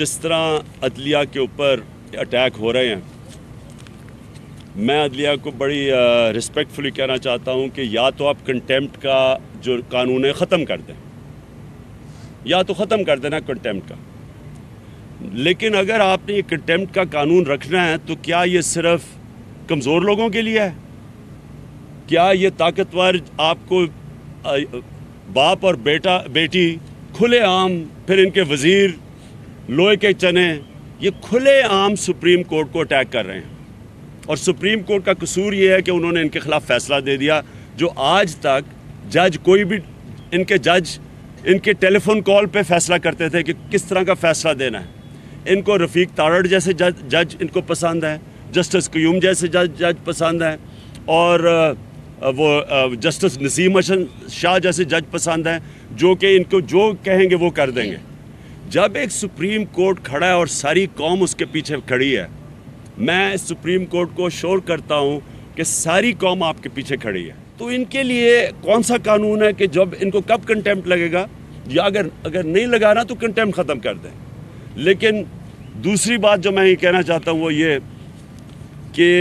جس طرح عدلیہ کے اوپر اٹیک ہو رہے ہیں، میں عدلیہ کو بڑی رسپیکٹفلی کہنا چاہتا ہوں کہ یا تو آپ کنٹیمپٹ کا جو قانون ہے ختم کر دیں، یا تو ختم کر دینا کنٹیمپٹ کا. لیکن اگر آپ نے یہ کنٹیمپٹ کا قانون رکھنا ہے تو کیا یہ صرف کمزور لوگوں کے لیے ہے؟ کیا یہ طاقتور آپ کو باپ اور بیٹی کھلے عام، پھر ان کے وزیر لوہے کے چنے، یہ کھلے عام سپریم کورٹ کو اٹیک کر رہے ہیں. اور سپریم کورٹ کا قصور یہ ہے کہ انہوں نے ان کے خلاف فیصلہ دے دیا جو آج تک جج کوئی بھی ان کے ٹیلی فون کال پہ فیصلہ کرتے تھے کہ کس طرح کا فیصلہ دینا ہے. ان کو رفیق تارڑ جیسے جج ان کو پسند ہے، جسٹس قیوم جیسے جج پسند ہیں، اور وہ جسٹس نسیم حسن شاہ جیسے جج پسند ہیں جو کہ ان کو جو کہیں گے وہ کر دیں گے. جب ایک سپریم کورٹ کھڑا ہے اور ساری قوم اس کے پیچھے کھڑی ہے، میں سپریم کورٹ کو شور کرتا ہوں کہ ساری قوم آپ کے پیچھے کھڑی ہے، تو ان کے لیے کون سا قانون ہے کہ جب ان کو کب کنٹیمپٹ لگے گا، یا اگر نہیں لگانا تو کنٹیمپٹ ختم کر دیں. لیکن دوسری بات جو میں یہ کہنا چاہتا ہوں وہ یہ کہ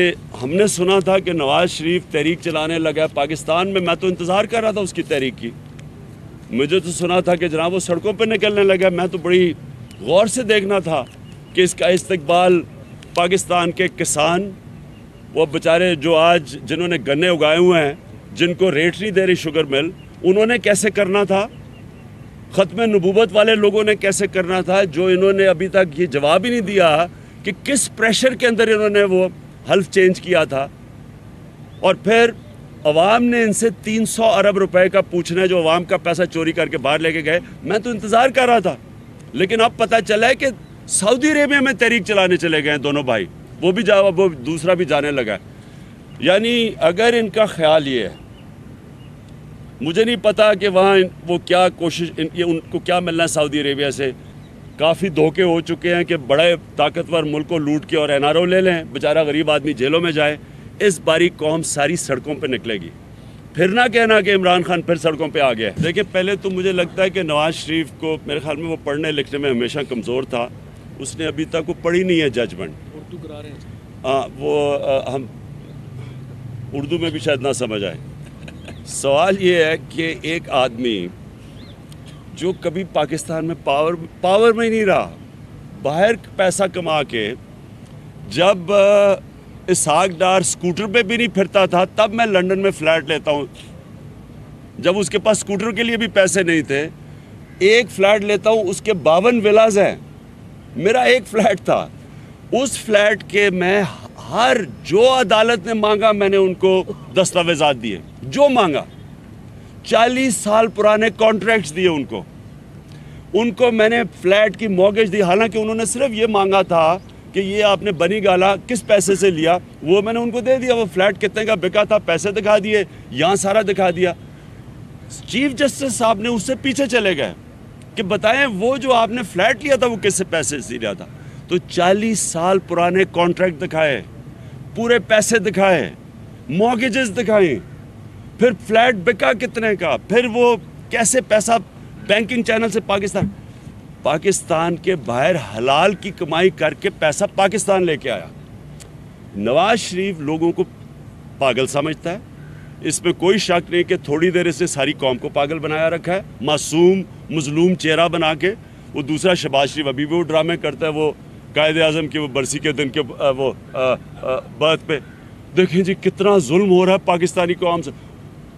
ہم نے سنا تھا کہ نواز شریف تحریک چلانے لگا پاکستان میں تو انتظار کر رہا تھا اس کی تحریک کی. مجھے تو سنا تھا کہ جناب وہ سڑکوں پہ نکلنے لگا. میں تو بڑی غور سے دیکھنا تھا کہ اس کا استقبال پاکستان کے کسان، وہ بیچارے جو آج جنہوں نے گنے اگائے ہوئے ہیں، جن کو ریٹ نہیں دے رہی شوگر مل، انہوں نے کیسے کرنا تھا. ختم نبوت والے لوگوں نے کیسے کرنا تھا، جو انہوں نے ابھی تک یہ جواب ہی نہیں دیا کہ کس پریشر کے اندر انہوں نے وہ حلف چینج کیا تھا. اور پھر عوام نے ان سے 300 ارب روپے کا پوچھنا ہے جو عوام کا پیسہ چوری کر کے باہر لے کے گئے. میں تو انتظار کر رہا تھا، لیکن اب پتہ چلا ہے کہ سعودی عربیہ میں تحریک چلانے چلے گئے ہیں دونوں بھائی، وہ دوسرا بھی جانے لگا. یعنی اگر ان کا خیال یہ ہے، مجھے نہیں پتا کہ وہاں وہ کیا کوشش، ان کو کیا ملنا ہے سعودی عربیہ سے. کافی دھوکے ہو چکے ہیں کہ بڑے طاقتور ملک کو لوٹ کے اور NRO لے لیں، بیچارہ غریب آدمی جیلوں میں جائے. اس باری قوم ساری سڑکوں پہ نکلے گی. پھر نہ کہنا کہ عمران خان پھر سڑکوں پہ آ گیا. دیکھیں، پہلے تو مجھے لگتا ہے کہ نواز شریف کو، میرے خیال میں وہ پڑھنے لکھنے میں ہمیشہ کمزور تھا. اس نے ابھی تک وہ پڑھی نہیں ہے ججمنٹ. اردو کرا رہے ہیں ہم اردو میں بھی شاید نہ سمجھ آئے. سوال یہ ہے کہ ایک آدمی جو کبھی پاکستان میں پاور میں ہی نہیں رہا، باہر پیسہ کما کے، جب اسحاق ڈار سکوٹر پہ بھی نہیں پھرتا تھا تب میں لنڈن میں فلیٹ لیتا ہوں، جب اس کے پاس سکوٹر کے لیے بھی پیسے نہیں تھے. ایک فلیٹ لیتا ہوں، اس کے 52 ولاز ہیں. میرا ایک فلیٹ تھا، اس فلیٹ کے میں ہر جو عدالت نے مانگا میں نے ان کو دستاویزات دیے، جو مانگا. 40 سال پرانے کانٹریکٹس دیے ان کو میں نے فلیٹ کی مورگیج دی. حالانکہ انہوں نے صرف یہ مانگا تھا کہ یہ آپ نے بنی گالا کس پیسے سے لیا، وہ میں نے ان کو دے دیا. وہ فلیٹ کتنے کا بکا تھا، پیسے دکھا دیے، یہاں سارا دکھا دیا. چیف جسٹس صاحب نے اس سے پیچھے چلے گئے کہ بتائیں وہ جو آپ نے فلیٹ لیا تھا وہ کس سے پیسے سے لیا تھا. تو 40 سال پرانے کانٹریکٹ دکھائے، پورے پیسے دکھائے، مورگیجز دکھائیں، پھر فلیٹ بکا کتنے کا، پھر وہ کیسے پیسہ بینکنگ چینل سے پاکستان کے باہر حلال کی کمائی کر کے پیسہ پاکستان لے کے آیا. نواز شریف لوگوں کو پاگل سمجھتا ہے، اس میں کوئی شک نہیں کہ تھوڑی دیر سے ساری قوم کو پاگل بنایا رکھا ہے، معصوم مظلوم چہرہ بنا کے. وہ دوسرا شہباز شریف ابھی بھی وہ ڈرامے کرتا ہے، وہ قائد اعظم کی وہ برسی کے دن کے وہ برتھ پہ. دیکھیں جی کتنا ظلم ہو رہا ہے پاکستانی قوم سے.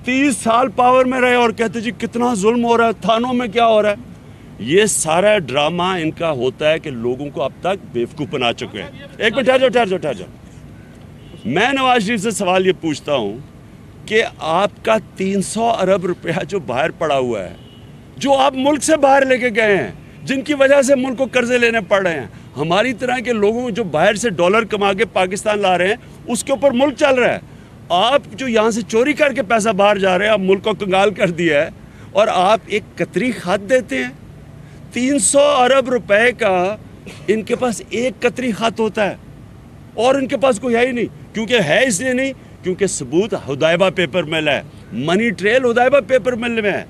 30 سال پاور میں رہے اور کہتے جی کتنا ظلم ہو رہا ہے، تھانوں میں کیا ہو رہا ہے. یہ سارا ڈرامہ ان کا ہوتا ہے کہ لوگوں کو اب تک بیوقوف بنا چکے ہیں. ایک منٹ ٹھہر جاؤ. میں نواز شریف سے سوال یہ پوچھتا ہوں کہ آپ کا 300 ارب روپیہ جو باہر پڑا ہوا ہے، جو آپ ملک سے باہر لے کے گئے ہیں، جن کی وجہ سے ملک کو قرضے لینے پڑ رہے ہیں، ہماری طرح کے لوگوں جو باہر سے ڈالر کما کے پاکستان لا رہے ہیں، اس کے اوپر ملک چل رہا ہے. آپ جو یہاں سے چوری کر کے پیسہ باہر جا رہے ہیں، آپ ملک کو کنگال کر دیا ہے، اور آپ ایک قطری خط دیتے ہیں. 300 ارب روپے کا ان کے پاس ایک قطری خط ہوتا ہے، اور ان کے پاس کوئی ہے ہی نہیں. کیونکہ ہے اس لیے نہیں کیونکہ ثبوت حدیبہ پیپر مل ہے، منی ٹریل حدیبہ پیپر مل میں ہے.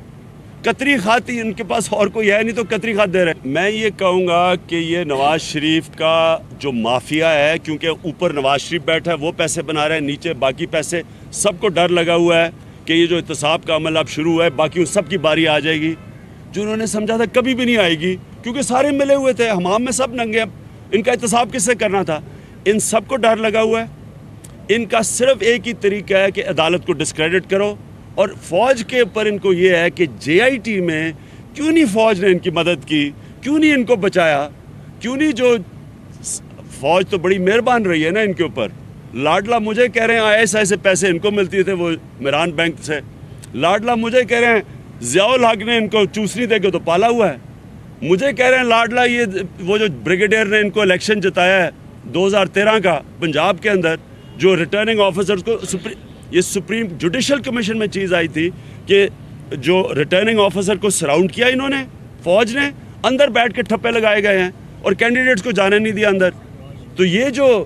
قطری خط ہی ان کے پاس اور کوئی ہے نہیں تو قطری خط دے رہے ہیں. میں یہ کہوں گا کہ یہ نواز شریف کا جو مافیا ہے، کیونکہ اوپر نواز شریف بیٹھا ہے وہ پیسے بنا رہے ہیں، نیچے باقی پیسے، سب کو ڈر لگا ہوا ہے کہ یہ جو احتساب کا عمل اب شروع ہوا ہے باقی ان سب کی باری آ جائے گی، جو انہوں نے سمجھا تھا کبھی بھی نہیں آئے گی، کیونکہ سارے ملے ہوئے تھے، حمام میں سب ننگے ہیں. ان کا احتساب کس سے کرنا تھا؟ ان سب کو ڈر لگا ہوا ہے. ان کا صرف ایک ہی طریقہ ہے کہ عدالت کو ڈسکریڈٹ کرو. اور فوج کے اوپر ان کو یہ ہے کہ جے آئی ٹی میں کیوں نہیں فوج نے ان کی مدد کی، کیوں نہیں ان کو بچایا، کیوں نہیں جو فوج تو بڑی مہربان رہی ہے نا ان کے اوپر. لاڈلا مجھے کہہ رہے ہیں آئی ایس آئی سے پیسے ان کو ملتی تھے وہ میران بینک سے. لاڈلا مجھے کہہ رہے ہیں ضیاء الحق نے ان کو چوسنی دے کے تو پالا ہوا ہے. مجھے کہہ رہے ہیں لاڈلا یہ وہ جو بریگیڈیئر نے ان کو الیکشن جتایا ہے 2013 کا پنجاب کے اندر، جو ریٹرننگ آفیسرز کو یہ سپریم جوڈیشل کمیشن میں چیز آئی تھی کہ جو ریٹرننگ آفیسر کو سراؤنڈ کیا انہوں نے، فوج نے اندر بیٹھ کے ٹھپے لگائے گئے ہیں اور کینڈیڈیٹس کو جانے نہیں دیا اندر. تو یہ جو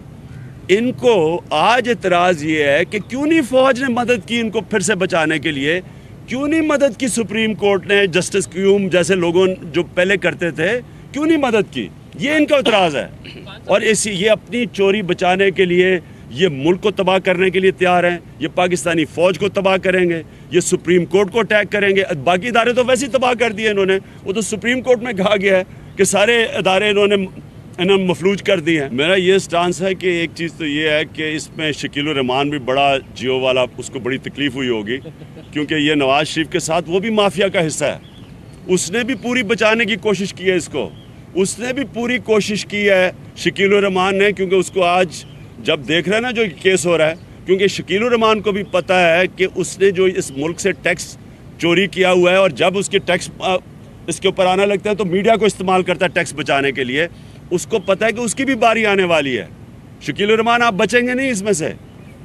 ان کو آج اعتراض یہ ہے کہ کیوں نہیں فوج نے مدد کی ان کو پھر سے بچانے کے لیے، کیوں نہیں مدد کی سپریم کورٹ نے، جسٹس کیوم جیسے لوگوں جو پہلے کرتے تھے کیوں نہیں مدد کی، یہ ان کا اعتراض ہے. اور یہ اپنی چوری بچانے کے لیے یہ ملک کو تباہ کرنے کے لیے تیار ہیں. یہ پاکستانی فوج کو تباہ کریں گے، یہ سپریم کورٹ کو اٹیک کریں گے. باقی ادارے تو ویسے ہی تباہ کر دیے انہوں نے، وہ تو سپریم کورٹ میں کہا گیا ہے کہ سارے ادارے انہوں نے مفلوج کر دی ہیں. میرا یہ سٹانس ہے کہ ایک چیز تو یہ ہے کہ اس میں شکیل الرحمان بھی بڑا جیو والا، اس کو بڑی تکلیف ہوئی ہوگی کیونکہ یہ نواز شریف کے ساتھ وہ بھی مافیا کا حصہ ہے. اس نے بھی پوری بچانے کی کوشش کی ہے اس کو، اس نے بھی پوری کوشش کی ہے شکیل الرحمان نے، کیونکہ اس کو آج جب دیکھ رہے ہیں نا جو کیس ہو رہا ہے، کیونکہ شکیل الرحمان کو بھی پتہ ہے کہ اس نے جو اس ملک سے ٹیکس چوری کیا ہوا ہے، اور جب اس کے ٹیکس اس کے اوپر آنے لگتا ہے تو میڈیا کو استعمال کرتا ہے ٹیکس بچانے کے لیے. اس کو پتہ ہے کہ اس کی بھی باری آنے والی ہے. شکیل الرحمان آپ بچیں گے نہیں اس میں سے.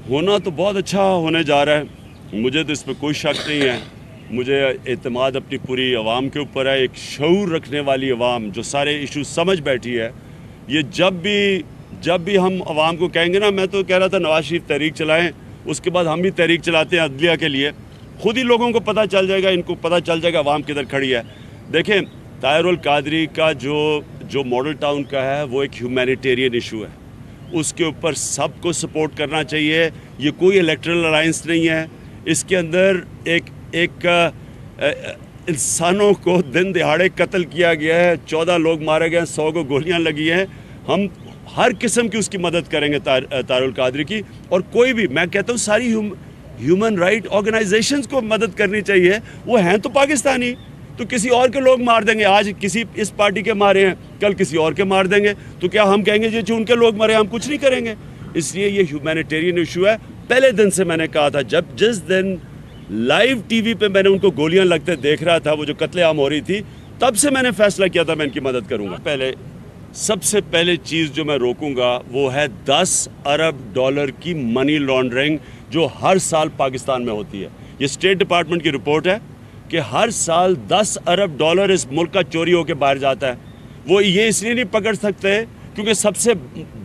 ہونا تو بہت اچھا ہونے جا رہا ہے، مجھے تو اس پہ کوئی شک نہیں ہے. مجھے اعتماد اپنی پوری عوام کے اوپر ہے، ایک شعور رکھنے والی عوام جو سارے ایشوز سمجھ بیٹھی ہے. یہ جب بھی ہم عوام کو کہیں گے نا، میں تو کہہ رہا تھا نواز شریف تحریک چلائیں، اس کے بعد ہم بھی تحریک چلاتے ہیں عدلیہ کے لیے، خود ہی لوگوں کو پتہ چل جائے گا، ان کو پتہ چل جائے گا عوام کدھر کھڑی ہے. دیکھیں طاہر القادری کا جو ماڈل ٹاؤن کا ہے وہ ایک ہیومینیٹیرین ایشو ہے، اس کے اوپر سب کو سپورٹ کرنا چاہیے. یہ کوئی الیکٹرل الائنس نہیں ہے، اس کے اندر ایک انسانوں کو دن دہاڑے قتل کیا گیا ہے، 14 لوگ مارے گئے ہیں، 100 کو گولیاں لگی ہیں. ہم ہر قسم کی اس کی مدد کریں گے طاہر القادری کی. اور کوئی بھی، میں کہتا ہوں ساری ہیومن رائٹ آرگنائزیشنز کو مدد کرنی چاہیے. وہ ہیں تو پاکستانی، تو کسی اور کے لوگ مار دیں گے. آج کسی اس پارٹی کے مارے ہیں، کل کسی اور کے مار دیں گے، تو کیا ہم کہیں گے جو ان کے لوگ مرے ہم کچھ نہیں کریں گے؟ اس لیے یہ ہیومینیٹیرین ایشو ہے. پہلے دن سے میں نے کہا تھا، جس دن لائیو ٹی وی پہ میں نے ان کو گولیاں لگتے دیکھ رہا تھا، وہ جو قتل عام ہو رہی تھی، تب سے میں نے فیصلہ کیا تھا میں ان کی مدد کروں گا. سب سے پہلے چیز جو میں روکوں گا وہ ہے $10 ارب کی منی لانڈرنگ جو ہر سال پاکستان میں ہوتی ہے. یہ اسٹیٹ ڈپارٹمنٹ کی رپورٹ ہے کہ ہر سال $10 ارب اس ملک کا چوری ہو کے باہر جاتا ہے. وہ یہ اس لیے نہیں پکڑ سکتے کیونکہ سب سے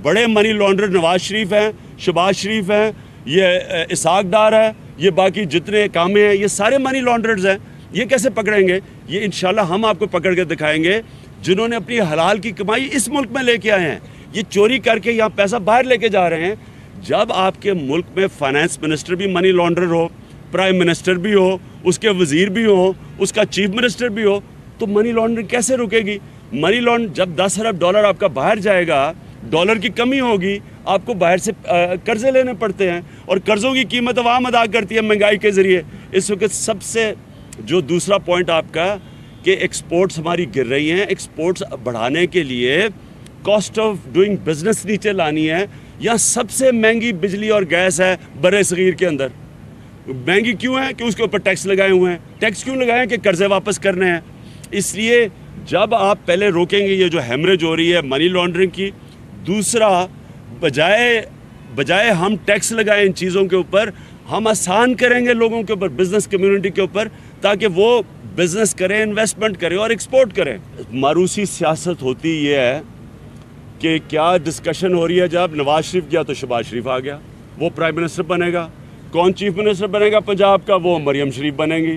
بڑے منی لانڈر نواز شریف ہیں، شہباز شریف ہیں، یہ اسحاق ڈار ہے، یہ باقی جتنے کامے ہیں، یہ سارے منی لانڈرز ہیں. یہ کیسے پکڑیں گے؟ یہ انشاءاللہ ہم آپ کو پکڑ کے دکھائیں گے، جنہوں نے اپنی حلال کی کمائی اس ملک میں لے کے آئے ہیں. یہ چوری کر کے یہاں پیسہ باہر لے کے جا رہے ہیں. جب آپ کے ملک میں فائنانس منسٹر بھی منی لانڈر ہو، پرائم منسٹر بھی ہو، اس کے وزیر بھی ہو، اس کا چیف منسٹر بھی ہو، تو منی لانڈرنگ کیسے رکے گی؟ منی لانڈر جب $10 ارب آپ کا باہر جائے گا، ڈالر کی کمی ہوگی، آپ کو باہر سے قرضے لینے پڑتے ہیں، اور قرضوں کی قیمت عوام ادا کرتی ہے مہنگائی کے ذریعے. اس وقت سب سے جو دوسرا پوائنٹ آپ کا کہ ایکسپورٹس ہماری گر رہی ہیں. ایکسپورٹس بڑھانے کے لیے کاسٹ آف ڈوئنگ بزنس نیچے لانی ہے. یہاں سب سے مہنگی بجلی اور گیس ہے بر صغیر کے اندر. مہنگی کیوں ہے؟ کہ اس کے اوپر ٹیکس لگائے ہوئے ہیں. ٹیکس کیوں لگائے ہیں؟ کہ قرضے واپس کرنے ہیں. اس لیے جب آپ پہلے روکیں گے یہ جو ہیمریج ہو رہی ہے منی لانڈرنگ کی، دوسرا بجائے ہم ٹیکس لگائیں ان چیزوں کے اوپر، ہم آسان کریں گے لوگوں کے اوپر، بزنس کمیونٹی کے اوپر، تاکہ وہ بزنس کریں، انویسٹمنٹ کریں اور ایکسپورٹ کریں. ماروسی سیاست ہوتی یہ ہے کہ کیا ڈسکشن ہو رہی ہے، جب نواز شریف گیا تو شہباز شریف آ گیا، وہ پرائم منسٹر بنے گا. کون چیف منسٹر بنے گا پنجاب کا؟ وہ مریم شریف بنیں گی.